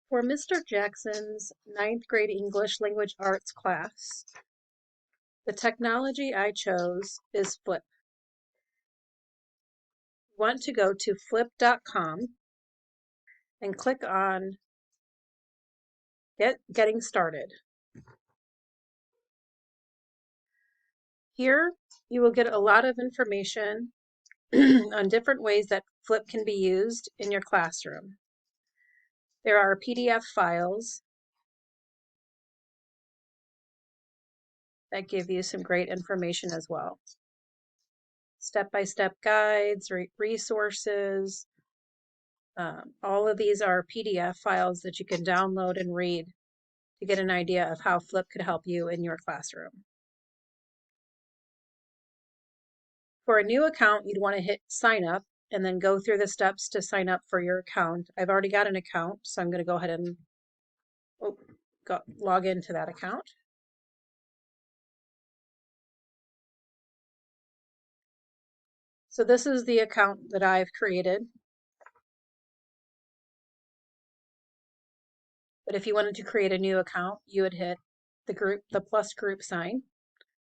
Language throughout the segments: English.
For Mr. Jackson's ninth grade English Language Arts class, the technology I chose is Flip. You want to go to flip.com and click on Getting Started. Here you will get a lot of information on different ways that Flip can be used in your classroom. There are PDF files that give you some great information as well. Step-by-step guides, resources. All of these are PDF files that you can download and read to get an idea of how Flip could help you in your classroom. For a new account, you'd want to hit sign up and then go through the steps to sign up for your account. I've already got an account, so I'm going to go ahead and log into that account. So this is the account that I've created. But if you wanted to create a new account, you would hit the plus group sign,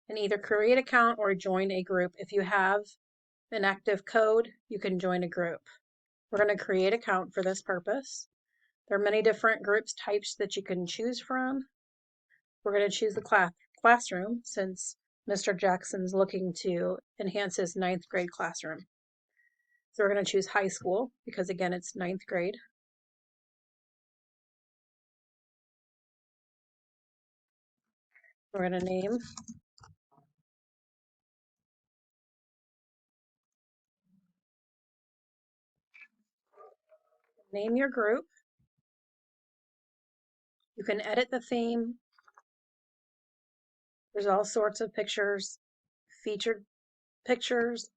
and either create account or join a group. If you have an active code, you can join a group. We're going to create account for this purpose. There are many different groups types that you can choose from. We're going to choose the classroom since Mr. Jackson's looking to enhance his ninth grade classroom. So we're going to choose high school because again, it's ninth grade. We're going to name your group. You can edit the theme. There's all sorts of pictures, featured pictures,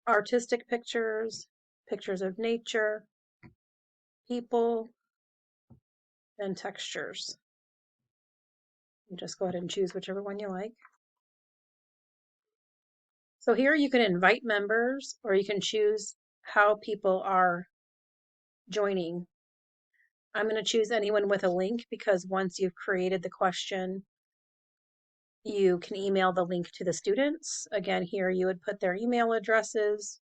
artistic pictures, pictures of nature, people, and textures. You just go ahead and choose whichever one you like. So here you can invite members or you can choose how people are joining. I'm going to choose anyone with a link because once you've created the question, you can email the link to the students. Again, here you would put their email addresses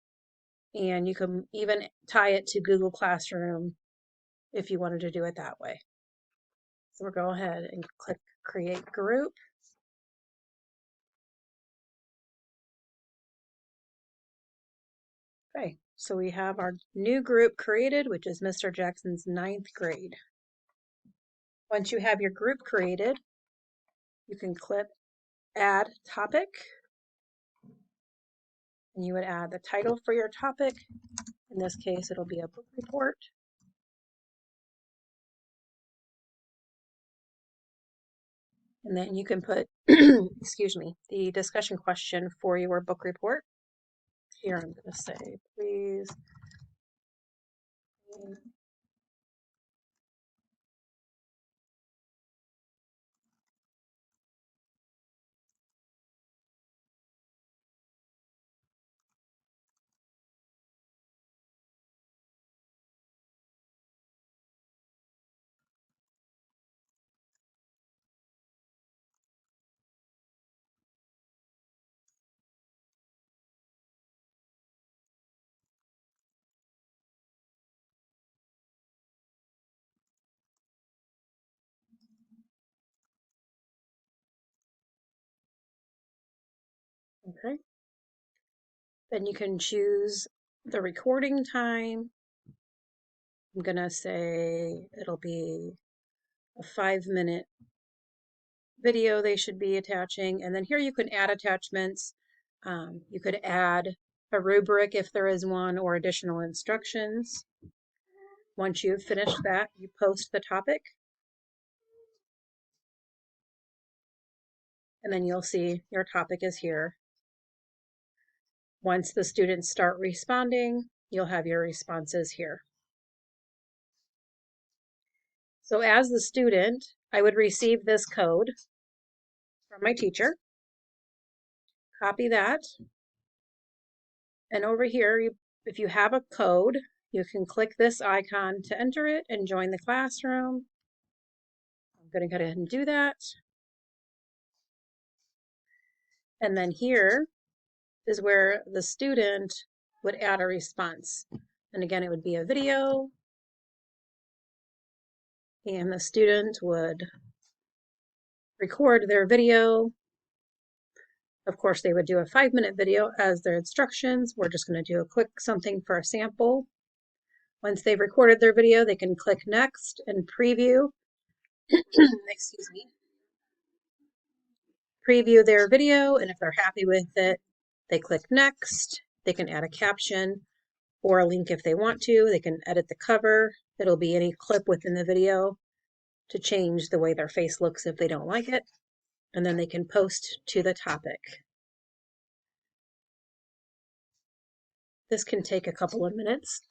and you can even tie it to Google Classroom if you wanted to do it that way. So we'll go ahead and click Create Group. Okay, so we have our new group created, which is Mr. Jackson's ninth grade. Once you have your group created, you can click Add Topic, and you would add the title for your topic. In this case, it'll be a book report. And then you can put, excuse me, the discussion question for your book report. Here I'm going to say, please. Okay. Then you can choose the recording time. I'm going to say it'll be a 5-minute video they should be attaching. And then here you can add attachments. You could add a rubric if there is one or additional instructions. Once you've finished that, you post the topic. And then you'll see your topic is here. Once the students start responding, you'll have your responses here. So as the student, I would receive this code from my teacher. Copy that. And over here, if you have a code, you can click this icon to enter it and join the classroom. I'm going to go ahead and do that. And then here is where the student would add a response. And again, it would be a video. And the student would record their video. Of course, they would do a 5-minute video as their instructions. We're just going to do a quick something for a sample. Once they've recorded their video, they can click next and preview. Excuse me. Preview their video, and if they're happy with it, they click next. They can add a caption or a link if they want to. They can edit the cover. It'll be any clip within the video to change the way their face looks if they don't like it. And then they can post to the topic. This can take a couple of minutes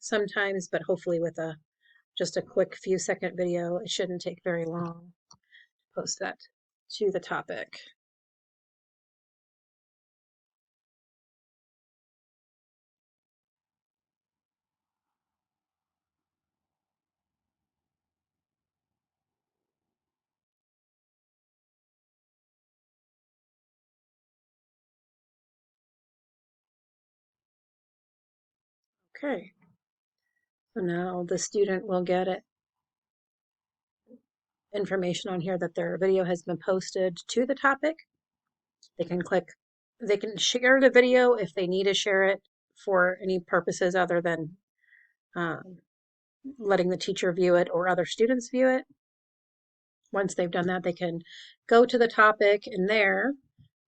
sometimes, but hopefully with just a quick few second video, it shouldn't take very long to post that to the topic. Okay, so now the student will get it information on here that their video has been posted to the topic. They can share the video if they need to share it for any purposes other than letting the teacher view it or other students view it. Once they've done that, they can go to the topic, and there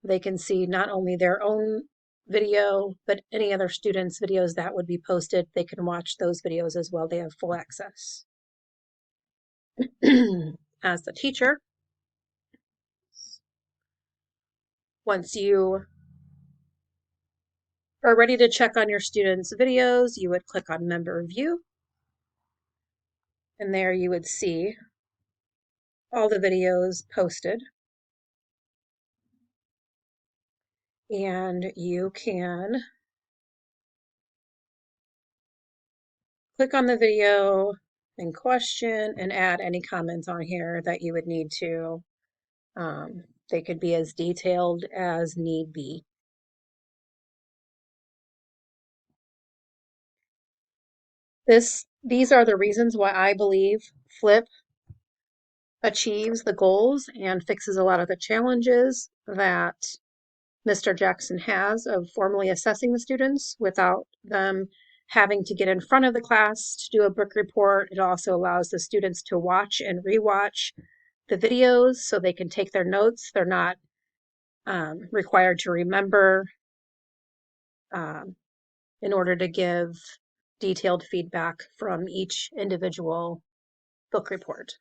they can see not only their own video, but any other students' videos that would be posted. They can watch those videos as well. They have full access. As the teacher, once you are ready to check on your students' videos, you would click on Member View. And there you would see all the videos posted. And you can click on the video in question and add any comments on here that you would need to. They could be as detailed as need be. These are the reasons why I believe Flip achieves the goals and fixes a lot of the challenges that Mr. Jackson has of formally assessing the students without them having to get in front of the class to do a book report. It also allows the students to watch and rewatch the videos so they can take their notes. They're not required to remember in order to give detailed feedback from each individual book report.